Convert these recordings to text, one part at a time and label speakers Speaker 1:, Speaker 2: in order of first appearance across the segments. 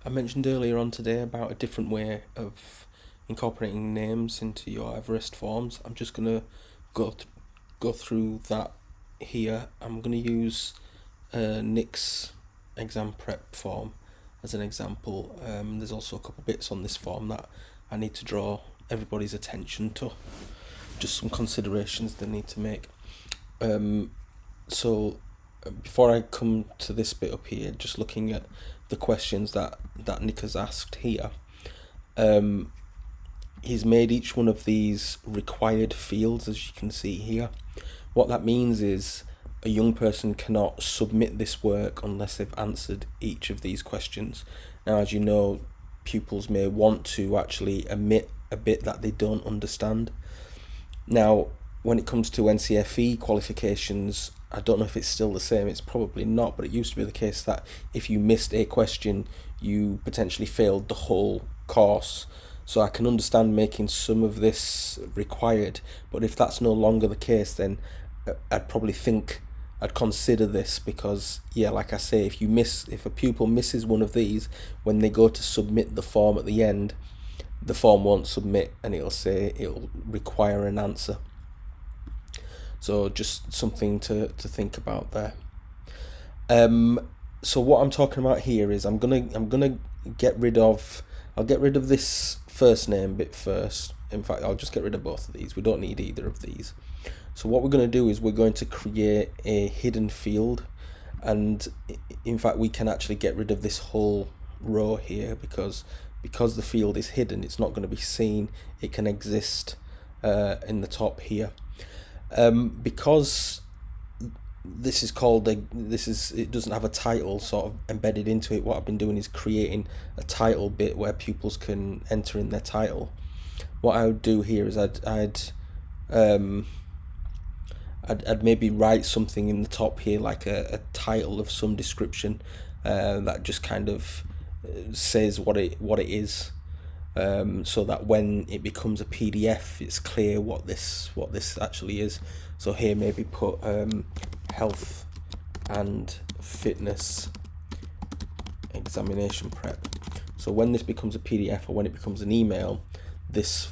Speaker 1: I mentioned earlier on today about a different way of incorporating names into your Everest forms. I'm just gonna go th- go through that here. I'm gonna use Nick's exam prep form as an example. There's also a couple bits on this form that I need to draw everybody's attention to. Just some considerations they need to make. Um, so before I come to this bit up here, just looking at the questions that Nick has asked here, um, he's made each one of these required fields, as you can see here. What that means is a young person cannot submit this work unless they've answered each of these questions. Now, as you know, pupils may want to actually omit a bit that they don't understand. Now, when it comes to NCFE qualifications, I don't know if it's still the same, it's probably not, but it used to be the case that if you missed a question, you potentially failed the whole course. So I can understand making some of this required, but if that's no longer the case, then I'd probably think I'd consider this because, yeah, like I say, if a pupil misses one of these, when they go to submit the form at the end, the form won't submit and it'll require an answer. So just something to think about there. So what I'm talking about here is I'm gonna get rid of I'll get rid of this first name bit first. In fact, I'll just get rid of both of these. We don't need either of these. So what we're going to do is we're going to create a hidden field, and in fact we can actually get rid of this whole row here because the field is hidden. It's not going to be seen. It can exist in the top here. Because this is called it doesn't have a title sort of embedded into it. What I've been doing is creating a title bit where pupils can enter in their title. What I would do here is I'd maybe write something in the top here, like a title of some description that just kind of says what it is, so that when it becomes a PDF, it's clear what this actually is. So here maybe put health and fitness examination prep. So when this becomes a PDF or when it becomes an email, this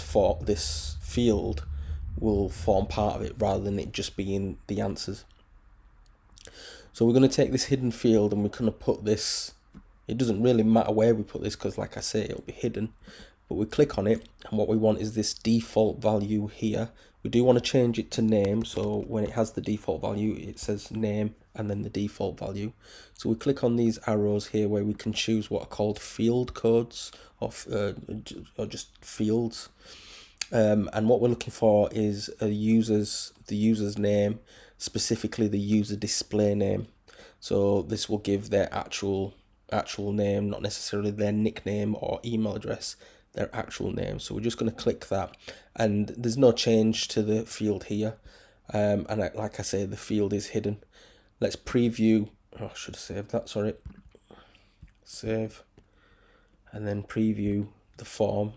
Speaker 1: field will form part of it rather than it just being the answers. So we're going to take this hidden field and we're going to put this. It doesn't really matter where we put this because, like I say, it'll be hidden. But we click on it, and what we want is this default value here. We do want to change it to name, so when it has the default value, it says name and then the default value. So we click on these arrows here where we can choose what are called field codes or just fields. And what we're looking for is the user's name, specifically the user display name. So this will give their actual name, not necessarily their nickname or email address, their actual name. So we're just going to click that, and there's no change to the field here. And like I say, the field is hidden. Let's preview. Oh, I should have saved that. Sorry. Save, and then preview the form.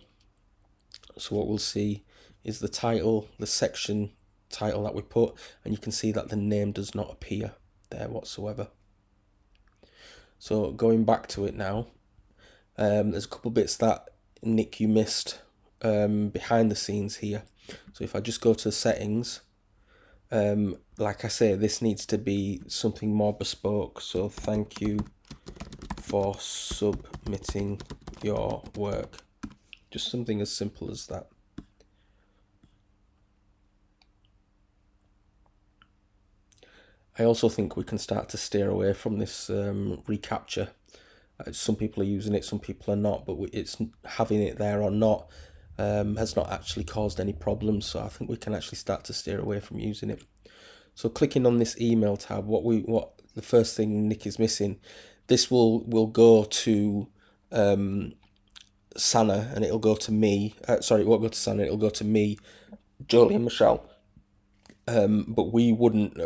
Speaker 1: So what we'll see is the title, the section title that we put, and you can see that the name does not appear there whatsoever. So going back to it now, there's a couple bits that Nick you missed behind the scenes here. So if I just go to settings, like I say, this needs to be something more bespoke. So thank you for submitting your work. Just something as simple as that. I also think we can start to steer away from this reCAPTCHA. Some people are using it, some people are not, but it's having it there or not has not actually caused any problems. So I think we can actually start to steer away from using it. So clicking on this email tab, what the first thing Nick is missing, this will go to Sana, and it'll go to me. Sorry, it won't go to Sana. It'll go to me, Jolie, and Michelle. But we wouldn't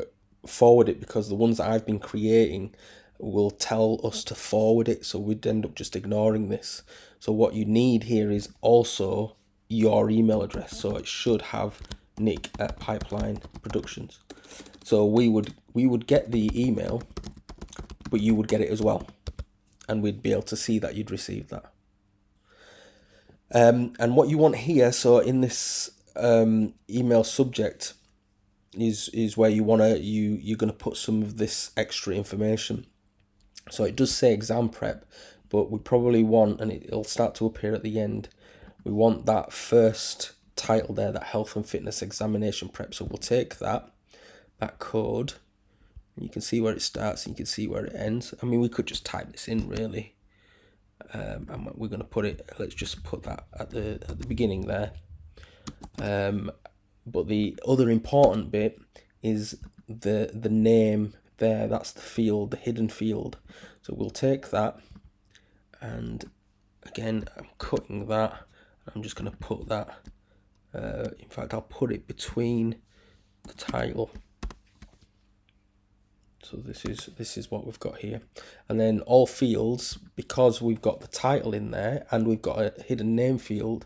Speaker 1: forward it because the ones that I've been creating will tell us to forward it, so we'd end up just ignoring this. So what you need here is also your email address, so it should have Nick at Pipeline Productions. So we would get the email, but you would get it as well. and we'd be able to see that you'd received that. And what you want here, so in this email subject, is where you're gonna put some of this extra information. So it does say exam prep, but we probably want, and it'll start to appear at the end, we want that first title there, that health and fitness examination prep. So we'll take that code, and you can see where it starts and you can see where it ends. I mean, we could just type this in really, and we're going to put it, let's just put that at the beginning there. But the other important bit is the name there. That's the field, the hidden field. So we'll take that, and again, I'm cutting that. I'm just going to put that. In fact, I'll put it between the title. So this is what we've got here, and then all fields, because we've got the title in there and we've got a hidden name field.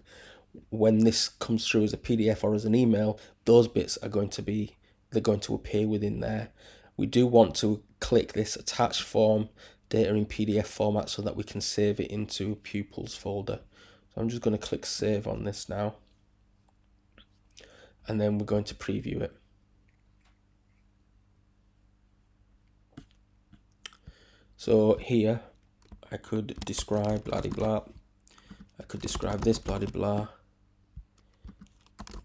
Speaker 1: When this comes through as a PDF or as an email, those bits are going to appear within there. We do want to click this attach form, data in PDF format, so that we can save it into a pupils folder. So I'm just going to click save on this now, and then we're going to preview it. So here I could describe blah de blah. I could describe this blah de blah.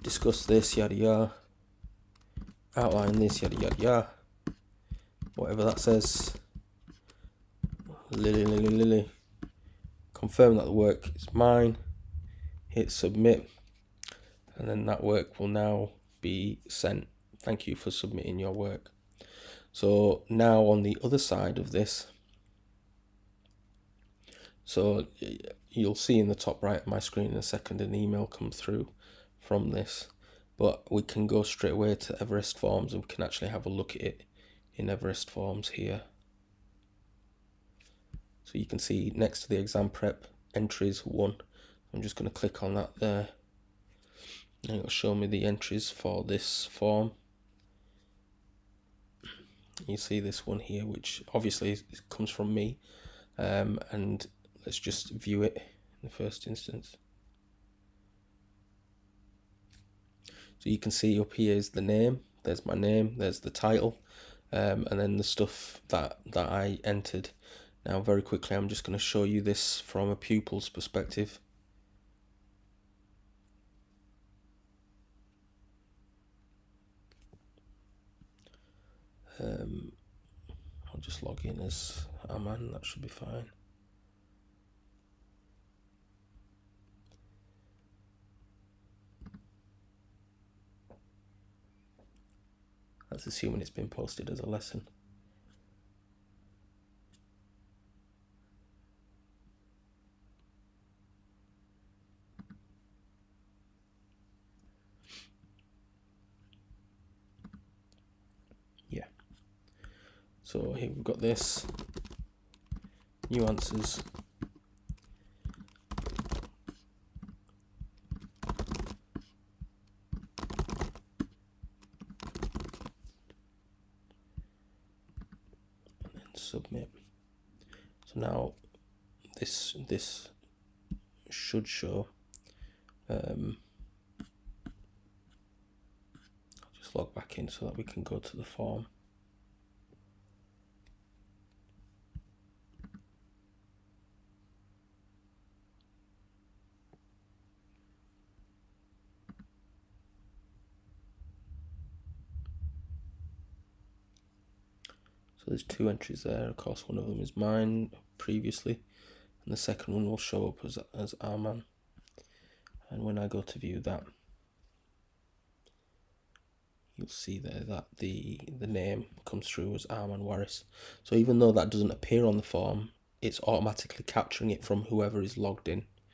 Speaker 1: Discuss this yada yada. Outline this yada yada yada. Whatever that says. Lily. Confirm that the work is mine. Hit submit. And then that work will now be sent. Thank you for submitting your work. So now on the other side of this, so you'll see in the top right of my screen in a second an email come through from this, but we can go straight away to Everest Forms and we can actually have a look at it in Everest Forms here. So you can see next to the exam prep entries 1. I'm just going to click on that there, and it'll show me the entries for this form. You see this one here, which obviously comes from me, and let's just view it in the first instance. So you can see up here is the name, there's my name, there's the title, and then the stuff that I entered. Now very quickly I'm just going to show you this from a pupil's perspective. I'll just log in as Aman, that should be fine. That's assuming it's been posted as a lesson. Yeah. So here we've got this, new answers. And then submit. So now this should show. I'll just log back in so that we can go to the form. So there's 2 entries there. Of course, one of them is mine previously, and the second one will show up as Arman. And when I go to view that, you'll see there that the name comes through as Arman Waris. So even though that doesn't appear on the form, it's automatically capturing it from whoever is logged in.